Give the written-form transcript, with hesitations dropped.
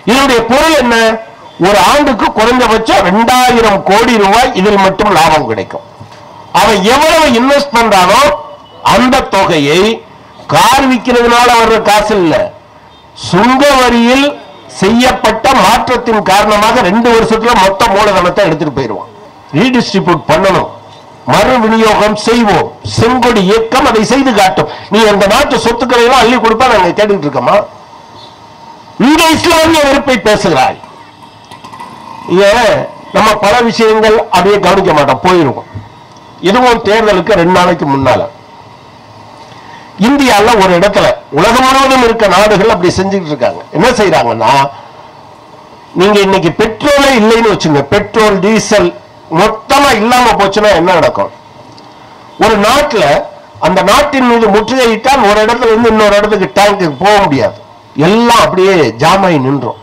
இதனுடைய பொருள் என்ன? ஒரு ஆண்டுக்கு குறைந்தபட்சம் 2000 கோடி ரூபாய் இதில் மட்டும் லாபம் கிடைக்கும். அவன் எவ்வளவு இன்வெஸ்ட் பண்றானோ அந்த தொகையை கார் விற்கிறதுனால வர்ற காசு இல்ல, சுங்க வரியில் செய்யப்பட்ட மாற்றத்தின் காரணமாக 2 வருஷத்துல மொத்த மூலதனத்தை எடுத்துட்டு போயிடுவான். ரீடிஸ்ட்ரிபியூட் பண்ணணும், மறு விநியோகம் செய்வோம். செங்கொடி இயக்கம் அதை செய்து காட்டும். நீ அந்த நாட்டு சொத்துக்களை எல்லாம் அள்ளி கொடுப்பா நாங்க கேட்டுக்கிட்டு இருக்கோமா? இந்த இஸ்லாமிய வெறுப்பை பேசுகிறாய். நம்ம பல விஷயங்கள் அப்படியே கவனிக்க மாட்டோம், போயிருவோம். இதுவும் தேர்தலுக்கு 2 நாளைக்கு முன்னால இந்தியால ஒரு இடத்துல, உலகம் முழுவதும் இருக்க நாடுகள் அப்படி செஞ்சுட்டு இருக்காங்க. என்ன செய்யறாங்கன்னா, நீங்க இன்னைக்கு பெட்ரோலே இல்லைன்னு வச்சுங்க, பெட்ரோல் டீசல் மொத்தமா இல்லாம போச்சுன்னா என்ன நடக்கும்? ஒரு நாட்டுல அந்த நாட்டின் மீது முற்றுகையிட்டால் ஒரு இடத்துல இருந்து இன்னொரு இடத்துக்கு டேங்க்கு போக முடியாது, எல்லாம் அப்படியே ஜாமாயி நின்றோம்.